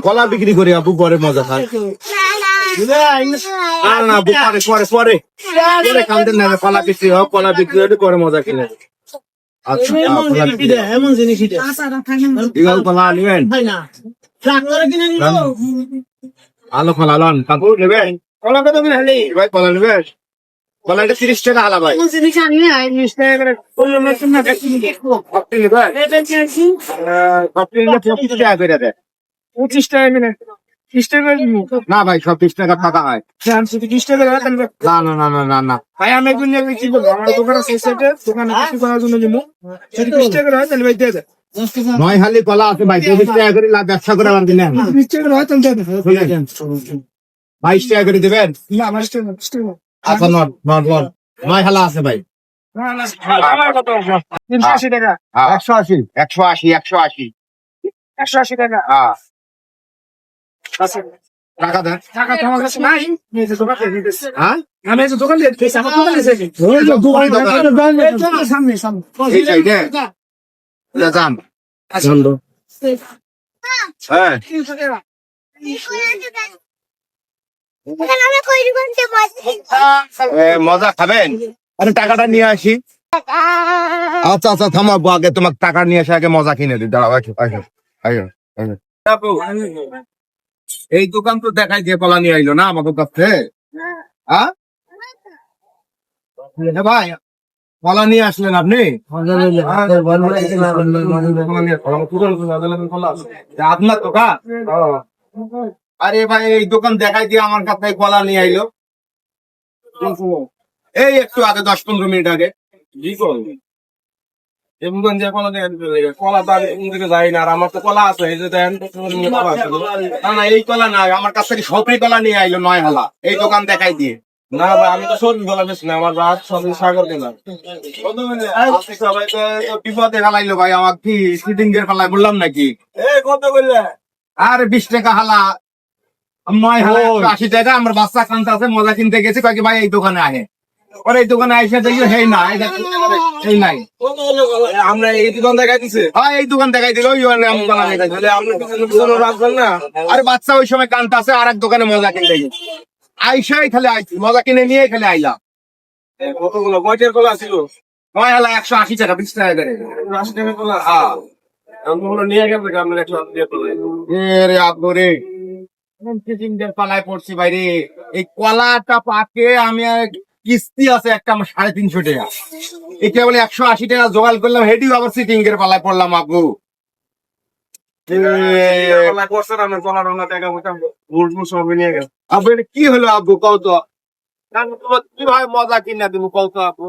কলা বিক্রি করি আপু, পরে মজা খায়। না পরে পরে পরে পরে খাওয়াতে না, কলা বিক্রি হোক, কলা বিক্রি হলে পরে মজা কিনে। আচ্ছা এমন জিনিস কলা নেবেন? আলো কলা লন কাকু নেবেন? কলা কত করে হলে ভাই? কলা নেবেন? কলা এটা 30 টাকা আলা ভাই। 30 টাকা করে কপটি নেবেন? কপটি নিলে 25 টাকা করে দেয়। 25 টাকা মিলে 30 টাকা না ভাই, সব 30 টাকা টাকা হয়। 30 টাকা না না না না না না ভাই আমি একদিন কি বলবো, আমার দোকান আছে সেটে, দোকানে বিক্রি করার জন্য জন্য যদি 20 টাকা হয় তাহলে ভাই দিয়ে দেয়। 9 হালি কলা আছে ভাই, 23 টাকা করে লাভ ব্যবসা করে আবার দিলেন। 20 টাকা হয় তাহলে দিয়ে দেয়। 22 টাকা করে দেবেন? না আমার 20 টাকা আচ্ছা নট 9 হালা আছে ভাই। না না আমার কত 380 টাকা 180 180 180 180 টাকা হ্যাঁ আছে। টাকা দেন। টাকা তোমার কাছে নাই? এই যে দোকান দিয়ে দিতেছি। হ্যাঁ আমি এই যে দোকান দিয়ে দিতেছি, আমার দোকান আছে কি? ওই যে দোকান এই দোকান সামনে সামনে এই সাইডে যান চন্দ্র। হ্যাঁ 300 টাকা মজা খাবেন? আরে টাকাটা নিয়ে আসি। আচ্ছা আচ্ছা থামাবো, আগে তোমার টাকা নিয়ে আসে, আগে মজা কিনে দিই। দাঁড়াও আসো আসো আসো আসো। এই দোকান তো দেখাই দিয়ে কলা নিয়ে আইলো না আমাদের কাছে। হ্যাঁ ভাই কলা নিয়ে আসলেন আপনি? আপনার দোকান? আরে ভাই এই দোকান দেখাই দিয়ে আমার কাছে কলা নিয়ে আইলো এই একটু আগে, 10-15 মিনিট আগে। কলা যাই না, আর আমার তো কলা আছে, এই যে দেন না না এই কলা না, আমার কাছ থেকে সবরি কলা নিয়ে আইলো 9 হালা, এই দোকান দেখাই দিয়ে। না ভাই, আমি তো সবজি কলা বেশি না, আমার রাত সবজি সাগর কেনা। সবাই তো বিপদে ফেলাইলো ভাই, আমার কি সিটিং এর ফেলাই বললাম নাকি? কত করলে? আর 20 টাকা হালা, 9 হালা 80 টাকা। আমার বাচ্চা কান্তা আছে, মজা কিনতে গেছি, কয়েক ভাই এই দোকানে আহে। পরে এই দোকানে আইসা দেখি হেই না, এই নাই। আমরা এই দোকান দেখাই দিছে। হ্যাঁ এই দোকান দেখাই দিল, ওই আমি কলা দেখাই দিল। আপনি পিছনে রাখবেন না? আরে বাচ্চা ওই সময় কান্তা আছে, আর এক দোকানে মজা কিনতে গেছি। আইসাই খালি আইছি, মজা কিনে নিয়ে খালি আইলাম। কতগুলো কয়টার কলা ছিল? 9 হালা 180 টাকা, 20 টাকা করে। 80 টাকা কলা। হ্যাঁ আমরা নিয়ে গেছে আপনার 100 দিয়ে কলা। রে আব্বরে পালায় পড়ছি বাইরে। এই কলাটা পাকে আমি কিস্তি আছে একটা, আমার 350 টাকা। এটা বলে 180 টাকা জোগাড় করলাম, হেডিও আবার সিটিং এর পালায় পড়লাম আব্বু। কলা করছেন আমি, কলা রঙা টাকা মোটা ভুল ভুল সব নিয়ে গেছে। আব্বু এটা কি হলো আব্বু কও তো? কিভাবে মজা কিনা দিব কও তো আব্বু?